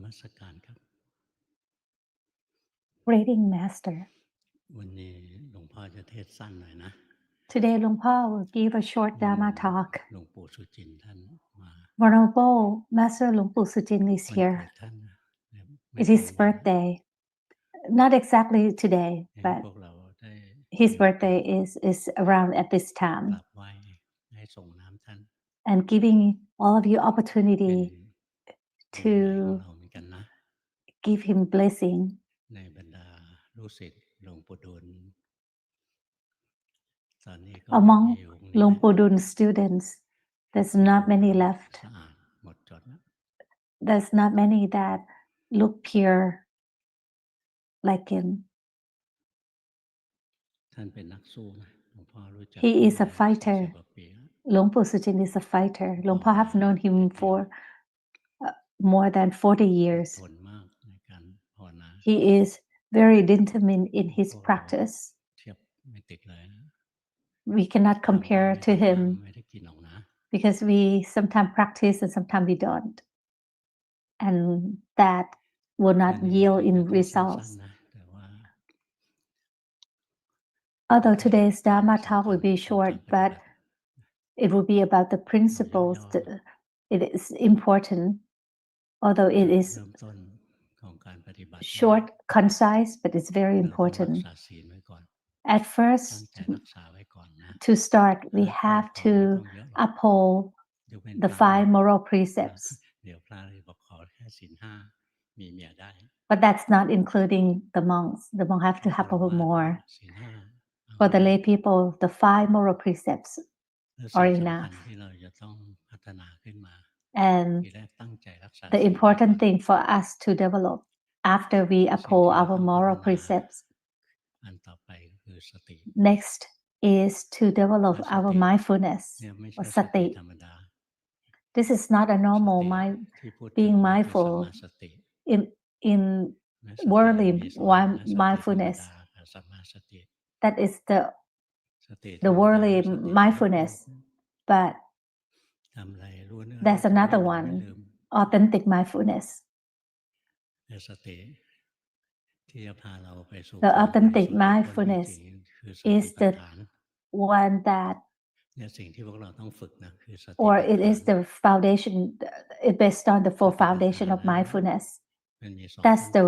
มัสการครับ Reading Master. วันนี้หลวงพ่อจะเทศสั้นหน่อยนะ Today, Luangpu will give a short Dhamma talk. หลวงปู่สุจินท่านมา Venerable Master Luangpu Sujin is วันเกิด here. ท่านนะไม่ It's ตรง his วันนะ birthday. Not exactly today, ให้ but พวกเราได้ his มีโอกาส birthday is around at this กรา time. บไหว้ให้ส่งน้ำท่าน And giving all of you เป็น opportunity บุญใหญ่ของ to เราเหมือนกันนะ give him blessing. ในบรรดาลูกศิษย์หลวงปู่ดูลตอนนี้ก็มี Among อยู่องค์นี้ Luangpu Dun's students, there's ที่ not ดู many left. สะอาดหมดจดนะ There's not many that look pure like him. ท่านเป็นนักสู้นะหลวงพ่อรู้จัก He ท่าน is a มา fighter. 40 กว่าปีแล้ว Luangpu Sujin is a fighter. Luangpu have known him เด็ก for more than 40 ๆ years. ทนมากในการภาวนา He is very determined in his พวกเรา practice. เทียบไม่ติดเลยนะ We cannot เราก็ compare ไม่ to ได้น้ him ำไม่ได้กินหรอกนะ because we sometimes practice and sometimes we don't. And that will วั not นนี้ yield จะ in เทศสั้น results. ๆนะแต่ว่า Although ได้ today's ความ Dhamma สำ talk คัญ will be ของ short, การปฏิ but บัติ it will be about the โดย principles. ย่อๆนะ It is important, although จุ it ด is เริ่มต้นของการปฏิบัติเนี่ย short, concise, but it's very เราต้องรัก important. ษาศีลไว้ก่อน At ตั้ง first, ใจรักษาไว้ก่อนนะ to start, we 5 ข้อ have พอไม่ต้ to องเยอะหรอก uphold ยกเว้น the พระนะ five moral precepts. เดี๋ยวพระเลยบอกขอแค่ศีล 5 มีเมียได้ But that's not including the monks. The monk have to พระฆราวา uphold สก็ more. ศีล 5 เอา For the ไว้ lay people, the five moral precepts แล้ว are สิ่งสำคัญ enough. ที่เราจะต้องพัฒนาขึ้นมา And ทีแรกตั้งใจรักษา the ศีลไว้ก่อน important thing for us to develop after we สิ่ง uphold ที่เรา our ต้องพัฒ moral นา precepts, อันต่อไปก็คือสติ next is to develop และส our ติ mindfulness เนี่ยไม่ or ใช่สติธ sati. รรมดา This is not a ส normal ติ mind ที่พูดถึง being ก็คือสัม mindful มาสติ in และสติมัน worldly มี 2 อย่างนะ สติธรรม mindfulness. ดากับสัมมาสติ That is สติธร the รมดา worldly สติระลึกโล mindfulness. ก But ทำอะไรรู้เนื้อรู้ there's ตัวไม่ another หลงไม่ one, ลืม authentic mindfulness. แต่สติที่จะพาเราไปสู่ The ความบริ authentic สุทธิ์หลุดพ้นจ mindfulness ริงๆคือส is ติปัฏ the ฐาน one that, เนี่ยสิ่งที่พวกเราต้องฝึกนะคือสติ or ปัฏ it ฐาน is the foundation, it based on the ส full ติปัฏฐาน foundation of นั้น mindfulness. มันมี 2 ขั้ That's นตอน the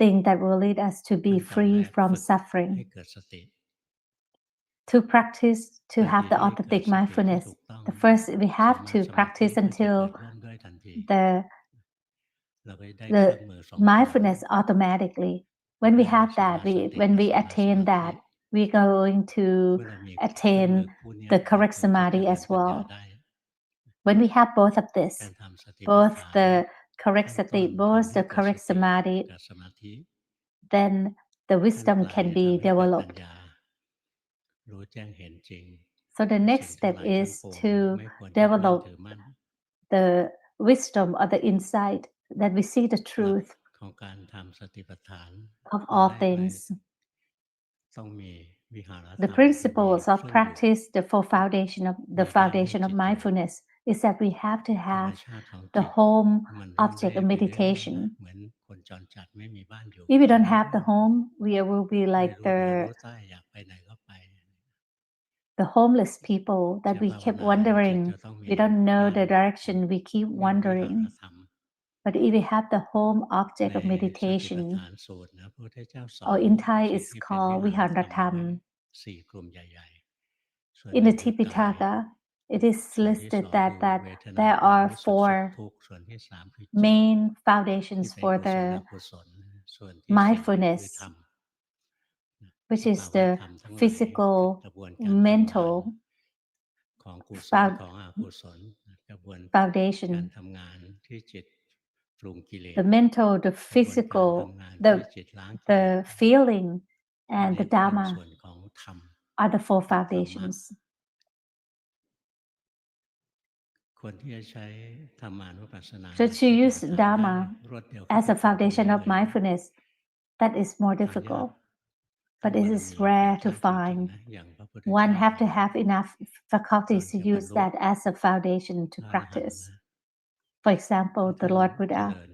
thing that will lead us to ขั้ be นตอน free แรก from ฝึกให้ suffering. เกิดสติ To practice, to ทัน have ที the ที่เกิด authentic สติที่ mindfulness, ถูกต้อง the first we สัม have มา to สมาธิ practice ก็จะเกิ until ดร่วมด้วยทันที the เราก็ได้เครื่อง the มือ 2 ตัว mindfulness automatically. When we ได้ have สัม that, มาสติ when กับ we สัมมาส attain มาธิ that, we're going to เมื่อเรามีเครื่องมือ attain คู่เนี้ย the เรา correct ก็จะ samadhi เจริญ as ปัญญา well. ได้ When we have both of this, การทำสติปัฏ both ฐาน the correct ขั้นต้น sati, both ทำให้ the เกิดส correct ติ samadhi, กับสมาธิ then the ขั้น wisdom ปลาย can ทำ be ให้เกิดปัญ developed. ญา รู้แจ้งเห็นจริง So the ว่า next สิ่งทั้ง step หลายทั้ง is ปวง to ไม่ควรยึดมั่น develop ถือมั่น the wisdom or the insight that we see the หลัก truth ของการทำสติปัฏฐาน of อัน all แรกเลย things. ต้องมีวิหาร The ธรรม คือมี principles เครื่ of องอยู่ practice, the full foundation of ใน the การให้ foundation จิ of ตอยู่ mindfulness is that we have to ธรรม have ชาติของ the จิต home มันเร่ object เร่ of ไปเรื่อยๆนะ meditation. เหมือนคนจรจัดไม่มีบ้านอยู่ If we ไป don't เรื่ have the อย home, we will be ๆ ไม่ like รู้เหนือรู้ใต้อยากไปไหนก็ไป the homeless people จะ that we ภาว keep นา จิต wandering. จะต้องมี We don't know บ้าน the direction. We keep มีวิหาร wandering. ธรรม But if we have the home object ใน of สติปัฏ meditation, ฐานสูตรนะพระพุทธเจ้าสอ or น in Thai สิ่ง is ที่เป็น called วิหารธรรมเอาไว้ Viharnatham. 4 กลุ่มใหญ่ ๆ ส่วน In หนึ่ the งคือกาย Tipitaka, it is ส่วนที่ listed 2 that คือเวทนา there ความ are รู้สึกสุข four ทุกข์ ส่วนที่ 3 คือจิต main ที่ foundations เป็น for กุศล อ the กุศล ส่วนที่ 4 คือ mindfulness, ธรรม which ส is ภาวะ the ธรรมทั้งหลาย physical, กระบวนการทำงาน mental ของกุศล found- ของอกุศล กระบวนการ foundation, ทำงานที่จิตปรุงกิเลส the mental, the กระบวนการ physical, ทำงานที่ the จิตล้างกิเลส the feeling อัน and นี้ the เป็น Dhamma ส่วนของธรรม are the four ธรรมะ foundations. คนที่จะใช้ธรรมานุปัสสนา So ใน to สติ use ปัฏฐานได้ Dhamma รวดเดียวเข้า as ไป a ถึงตรง foundation นี้ of เลยนะ mindfulness, that is more ทำยาก difficult, ต้อ but ง it บาร is มีแก่ rare ก to ล้าจริง find. ๆ นะ อย่างพระพุทธ One เจ้า have to เนี่ย have enough ก่อน faculties to จะบรร use ลุ that as a foundation พ to ระอรหันต์ practice. นะ For example, ท่า the น Lord เจ Buddha, ริญ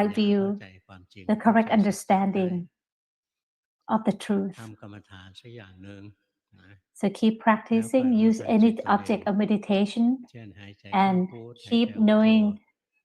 right view, the correct understanding of the truth. ทำกรรมฐานสักอย่างหนึ่ง So keep practicing, use any object of meditation, and keep knowing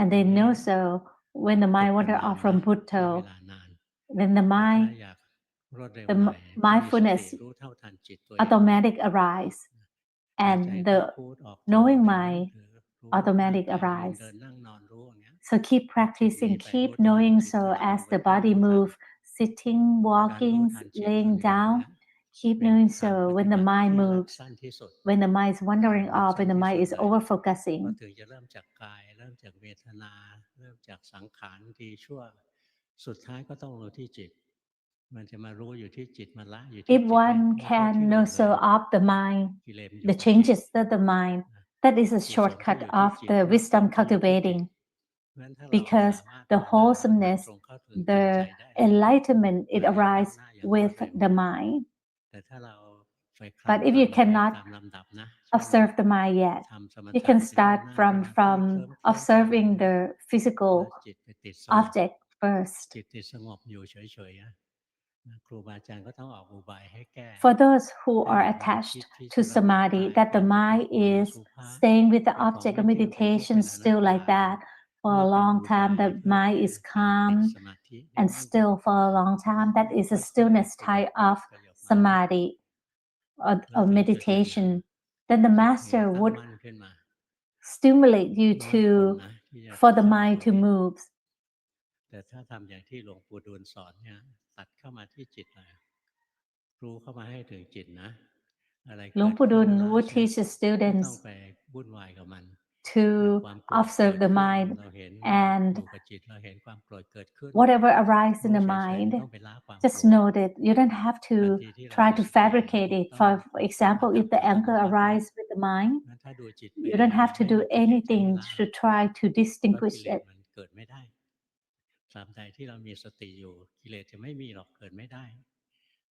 and they know so when the mind ฝึก wander นาน off ๆ from นะใช้เว Buddha, ลานาน then the แต่ถ้า mind, อยากรวดเร็ว the หน่อยก็มีสติ mindfulness รู้เท่าทันจิตตัวเองนะ automatic arise, หายใจ and เข้า the พูดออกโธ knowing อะไรเงี้ย mind หรือรู้ automatic ร่างกายยืน arise. เดิน นั่ง นอน รู้อย่างเงี้ย So keep พอจิตหนี practicing, ไป keep รู้ทัน knowing จิต so ถอยหลั as งไป the ปุ๊บ body รู้ทัน move, sitting, การรู้ walking, ทันจิต ตัว laying เอง down, เนี่ย keep เป็น knowing ทาง so ป when ฏิ the บัติ mind ที่รัด moves, สั้นที่สุด when the mind is นะ wandering รัด off, สั้ when น the ที่ mind สุด is เลย over ก็ focusing. ถึงจะเริ่มจากกาย เริ่มจากเวทนา เริ่มจากสังขาร ดีชั่ว สุดท้ายก็ต้องรู้ที่จิต มันจะมารู้อยู่ที่จิต มาละอยู่ที่ If จิต one ไม่เข้า can ที่อื่ know น เล so ย of the mind, กิเลสมันอยู่ the กับจิต changes to the mind, นะ that is a กุศลก็ shortcut อยู่ที่ of จิต the มรรคผล wisdom ก็อยู่ที่จิต cultivating. because the wholesomeness, the enlightenment, it arises with the mind. But if you cannot observe the mind yet, you can start from observing the physical object first. For those who are attached to samadhi, that the mind is staying with the object of meditation still like that for a long time, the mind is calm and still for a long time, that is a stillness type of samadhi or meditation. Then the master would stimulate you for the mind to move. แต่ถ้าทำอย่างที่หลวงปู่ดูลสอนเนี่ยตัดเข้ามาที่จิตเลยรู้เข้ามาให้ถึงจิตนะอะไรเกิดขึ้น Luangpu would teach the students ต้องไปวุ่นวายกับมัน to observe the mind and whatever arises in the mind, just know that you don't have to try to fabricate it. For example, if the anger arises with the mind, you don't have to do anything to try to distinguish it. ตราบใดที่เรามีสติอยู่กิเลสจะไม่มีหรอกเกิดไม่ได้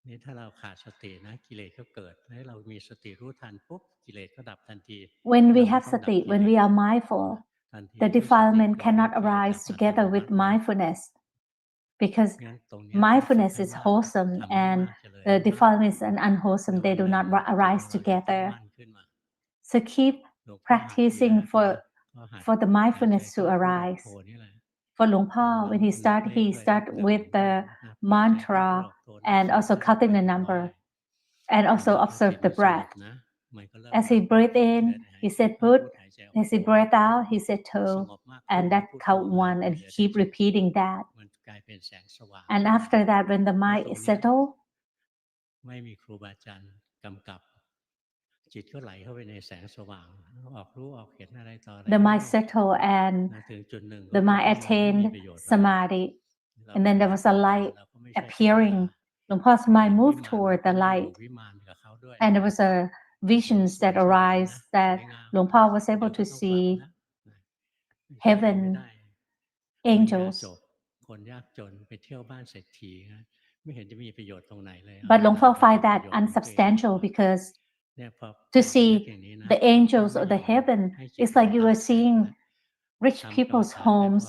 นี่ถ้าเราขาดสตินะกิเลสก็เกิดแล้วเรามีสติรู้ทันปุ๊บกิเลสก็ดับทันที When we have sati, when we are mindful, the defilement cannot arise together with mindfulness, because mindfulness is wholesome and the defilement is unwholesome. They do not arise together. So keep practicing for the mindfulness to arise. For Luangpo, when he start with the mantra and also counting the number and also observe the breath. As he breathed in, he said put. As he breathed out, he said toe. And that count one, and he keep repeating that. And after that, when the mind is settled, ไม่มีครูบาอาจารย์กำกับจิตก็ไหลเข้าไปในแสงสว่างออกรู้ออกเห็นอะไรต่ออะไร the mind settled and the mind attained samadhi, and then there was a light appearing. Luangpo's mind moved toward the light, and there was a visions that arise that Luangpo was able to see heaven, angels. คนยากจนไปเที่ยวบ้านเศรษฐีไม่เห็นจะมีประโยชน์ตรงไหนเลย But Luangpo find that unsubstantial because to see the angels or the heaven is like you are seeing rich people's homes.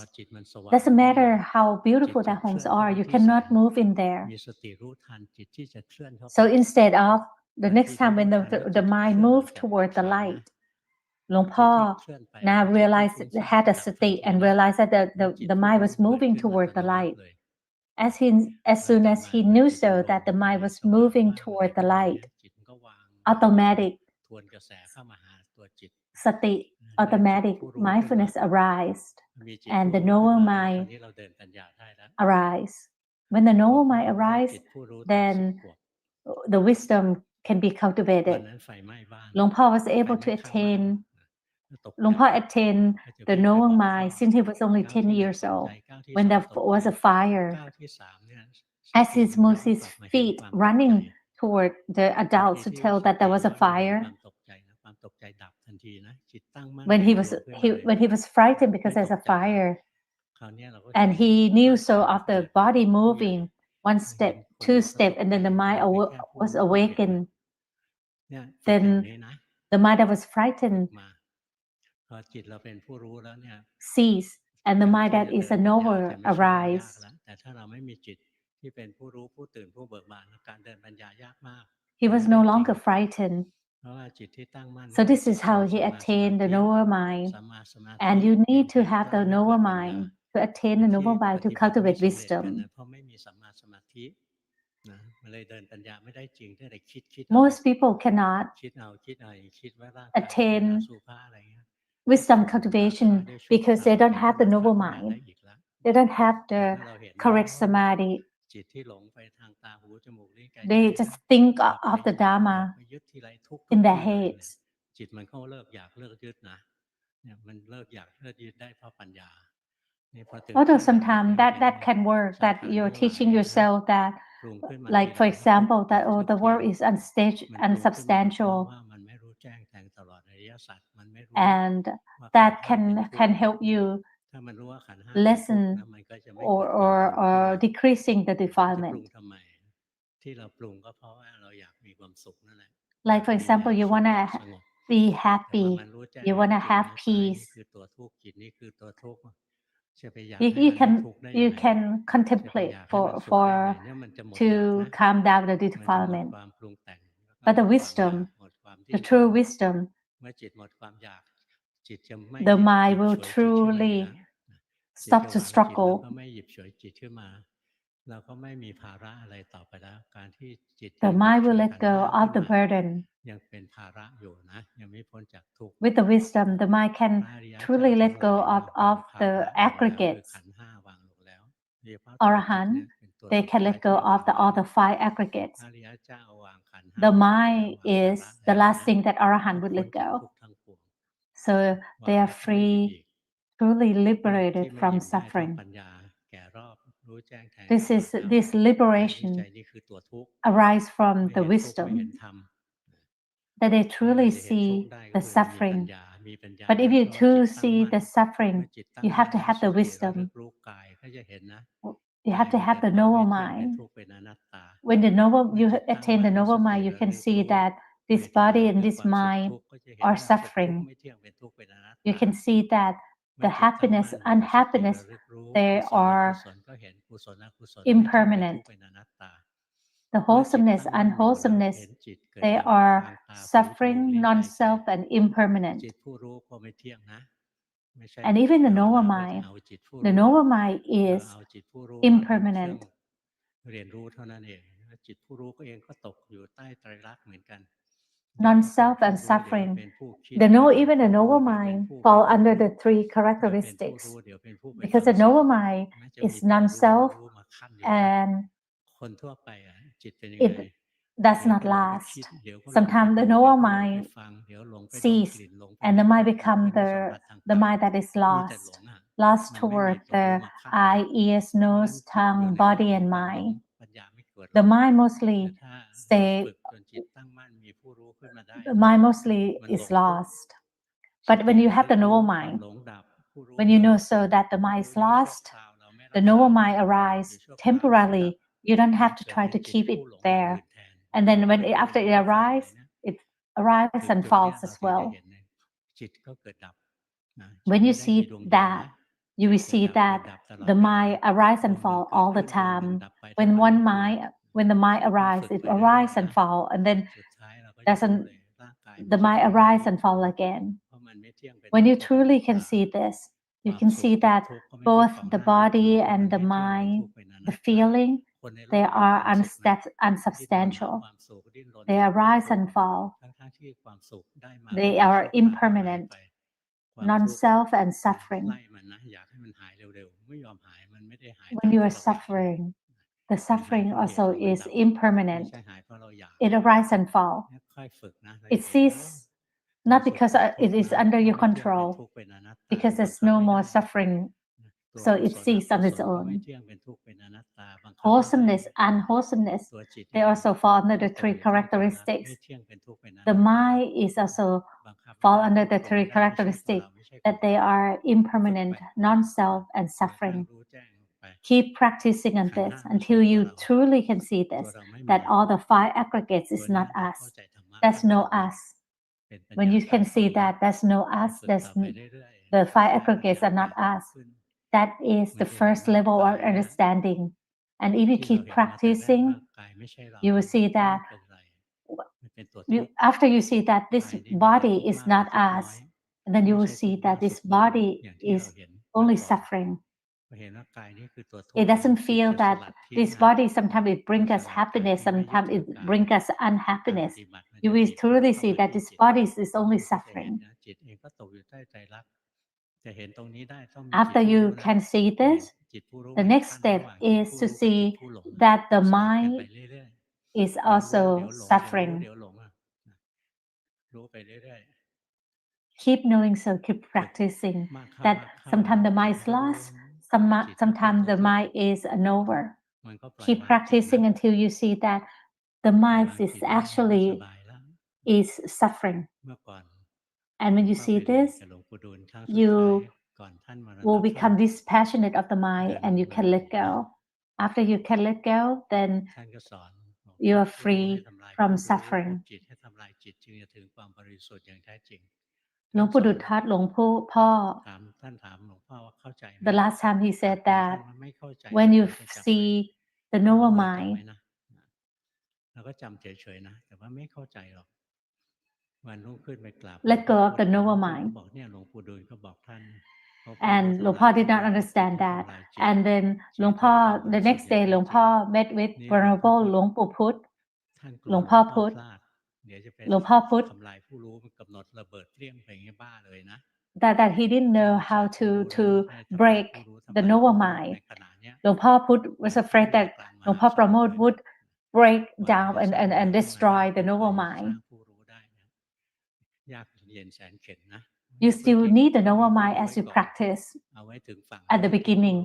Doesn't matter how beautiful their homes are, you cannot move in there. So instead of the next time when the mind moved toward the light, Luangpo now realized had a sati and realized that the mind was moving toward the light. As soon as he knew so that the mind was moving toward the light, automatic sati, automatic mindfulness arised, and the noble mind arise. When the noble mind arises, then the wisdom can be cultivated. Luangpo was able to attain the noble mind since he was only 10 years old, when there was a fire. As he moves his feet running toward the adults to tell that there was a fire, when he was frightened because there's a fire, and he knew so of the body moving 1 step, 2 steps, and then the mind was awakened. Then the mind that was frightened cease, and the mind that is a knower arise. He was no longer frightened. So this is how he attained the noble mind. And you need to have the noble mind to attain the noble mind to cultivate wisdom. Most people cannot attain wisdom cultivation because they don't have the noble mind. They don't have the correct samadhi. They just think of the Dhamma in their heads. Although sometimes that can work, that you're teaching yourself that, like for example, that the world is unsubstantial, and that can help you lessen or decreasing the defilement. Like for example, you want to be happy, you want to have peace. You can contemplate for to calm down the defilement. But the wisdom, the true wisdom, the mind will truly stop to struggle. The mind will let go of the burden. With the wisdom, the mind can truly let go of the aggregates. Arahant, they can let go of the other 5 aggregates. The mind is the last thing that Arahant would let go. So they are free, truly liberated from suffering. This liberation arises from the wisdom, that they truly see the suffering. But if you too see the suffering, you have to have the wisdom. You have to have the noble mind. When you attain the noble mind, you can see that this body and this mind are suffering. You can see that the happiness, unhappiness, they are impermanent. The wholesomeness, unwholesomeness, they are suffering, non-self, and impermanent. And even the noble mind is impermanent. Non-self and suffering. Even the noble mind fall under the 3 characteristics, because the noble mind is non-self and it does not last. Sometimes the noble mind cease and the mind become the mind that is lost toward the eye, ears, nose, tongue, body, and mind. The mind mostly is lost. But when you have the noble mind, when you know so that the mind is lost, the noble mind arises temporarily. You don't have to try to keep it there. And then after it arrives and falls as well. When you see that, you will see that the mind arises and falls all the time. When the mind arises, it arises and falls, and then the mind arises and falls again. When you truly can see this, you can see that both the body and the mind, the feeling, they are unsubstantial. They arise and fall. They are impermanent, non-self and suffering. When you are suffering, the suffering also is impermanent. It arises and falls. It ceases not because it is under your control, because there's no more suffering, so it ceases on its own. Wholesomeness, unwholesomeness, they also fall under the 3 characteristics. The mind is also fall under the 3 characteristics, that they are impermanent, non-self, and suffering. Keep practicing on this until you truly can see this, that all the 5 aggregates is not us. There's no us. When you can see that there's no us, the 5 aggregates are not us. That is the first level of understanding. And if you keep practicing, you will see that after you see that this body is not us, and then you will see that this body is only suffering. It doesn't feel that this body, sometimes it brings us happiness, sometimes it brings us unhappiness. You will truly see that this body is only suffering. After you can see this, the next step is to see that the mind is also suffering. Keep knowing so, keep practicing that sometimes the mind is lost, sometimes the mind is knower. Keep practicing until you see that the mind is actually is suffering. And when you see this, you will become dispassionate of the mind and you can let go. After you can let go, then you are free from suffering. หลวงปู่ดุจทัศน์หลวงพ่อ The last time he said that when you see the noble mind เราก็จำเฉยๆนะแต่ว่าไม่เข้าใจหรอกวันรุ่งขึ้นไปกราบ let go of the noble mind บอกเนี่ยหลวงปู่ดูลก็บอกท่าน and หลวงพ่อ did not understand that and then หลวงพ่อ the next day หลวงพ่อ met with Venerable หลวงปู่พุธหลวงพ่อพุธหลวงพ่อพุธ ทำลายผู้รู้มันกำหนดระเบิดเปรี้ยงไปอย่างนี้บ้าเลยนะ that he didn't know how to break the noble mind หลวงพ่อพุธ was afraid that หลวงพ่อประโมท would break down and destroy the noble mind. You still need the noble mind as you practice at the beginning.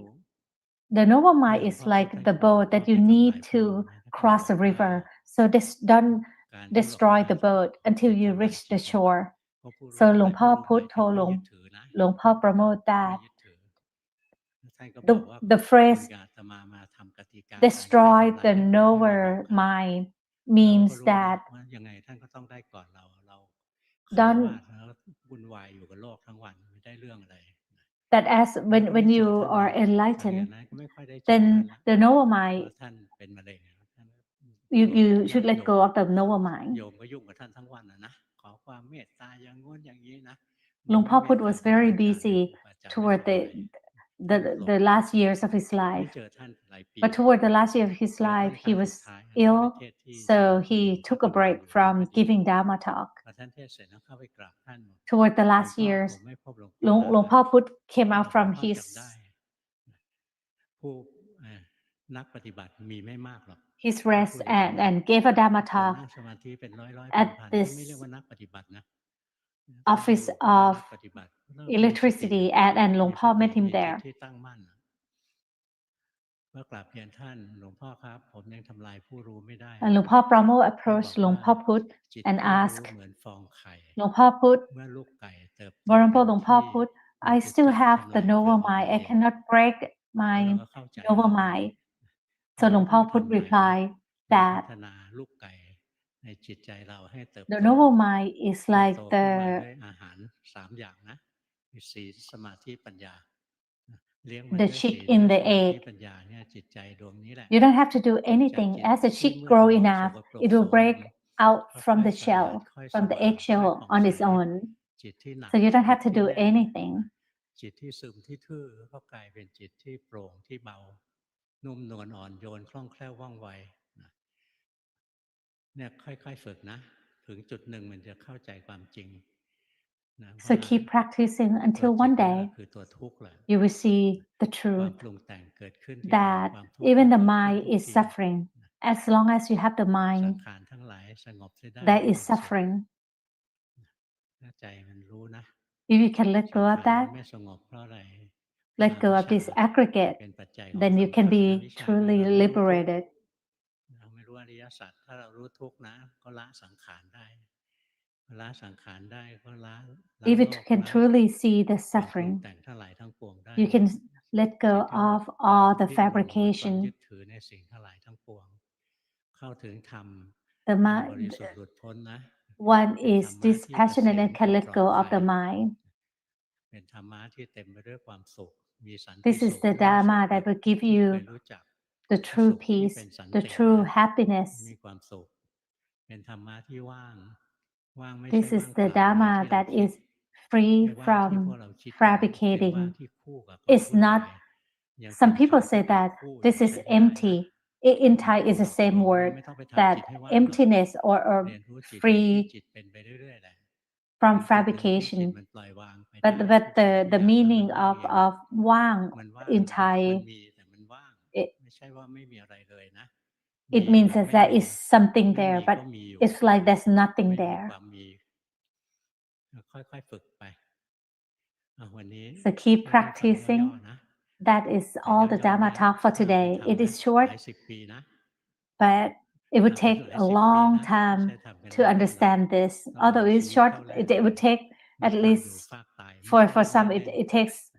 The noble mind is like the boat that you need to cross the river. So don't destroy the boat until you reach the shore. So หลวงพ่อพุธ told หลวงพ่อประโมท that the phrase destroy the noble mind means that don't that as when you are enlightened then the noble mind you should let go of the noble mind โยมก็ยุ่งกับท่านทั้งวันนะขอความเมตตาอย่างงู้นอย่างนี้นะ หลวงพ่อพุธ was very busy toward the last years of his life but toward the last year of his life he was ill so he took a break from giving Dhamma talk toward the last years หลวงพ่อพุธ came out from his ผู้นักปฏิบัติมีไม่มากหรอก his rest and gave a Dhamma talk at this office of electricity and หลวงพ่อ met him there เมื่อกราบเรียนท่านหลวงพ่อครับผมยังทำลายผู้รู้ไม่ได้ and หลวงพ่อ Pramote approached หลวงพ่อพุธ and asked เหมือนฟองไข่ หลวงพ่อพุธ เมื่อลูกไก่เติบโต Venerable หลวงพ่อพุธ I still have the noble mind I cannot break my noble mind so หลวงพ่อพุธ replied that the noble mind is like the 3 อย่างนะมีศีลสมาธิปัญญา the chick in the egg. You don't have to do anything. As the chick grows enough, it will break out from the shell, from the eggshell on its own. So you don't have to do anything. จิตที่ซึมที่ทื่อก็กลายเป็นจิตที่โปร่งที่เบานุ่มนวลอ่อนโยนคล่องแคล่วว่องไวเนี่ยค่อยๆฝึกนะถึงจุดหนึ่งมันจะเข้าใจความจริง So keep practicing until one day you will see the truth that even the mind is suffering. As long as you have the mind that is suffering, if you can let go of that, let go of this aggregate, then you can be truly liberated. If you can truly see the suffering, you can let go of all the fabrication. One is dispassionate and can let go of the mind. This is the Dhamma that will give you the true peace, the true happiness. This is the Dhamma that is free from fabricating. It's not, some people say that this is empty. In Thai is the same word, that emptiness or free from fabrication. But the meaning of Wang in Thai, it means that there is something there, but it's like there's nothing there. So keep practicing. That is all the Dhamma talk for today. It is short, but it would take a long time to understand this. Although it's short, it would take at least, for some, it takes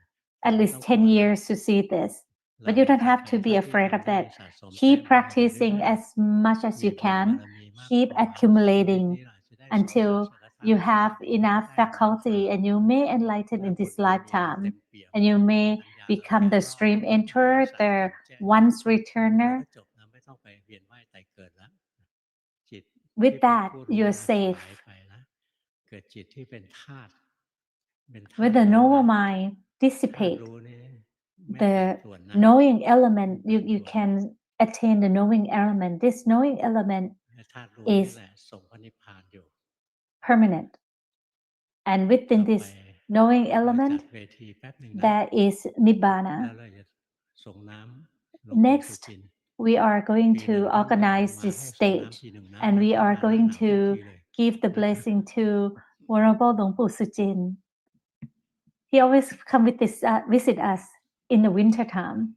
at least 10 years to see this. But you don't have to be afraid of that. Keep practicing as much as you can. Keep accumulating until you have enough faculty and you may enlighten in this lifetime. And you may become the stream enterer, the once returner. With that, you're safe. When the noble mind dissipates, the knowing element, you can attain the knowing element. This knowing element is permanent. And within this knowing element, there is Nibbana. Next, we are going to organize this stage and we are going to give the blessing to Venerable Luangpu Sujin. He always come visit us in the winter time.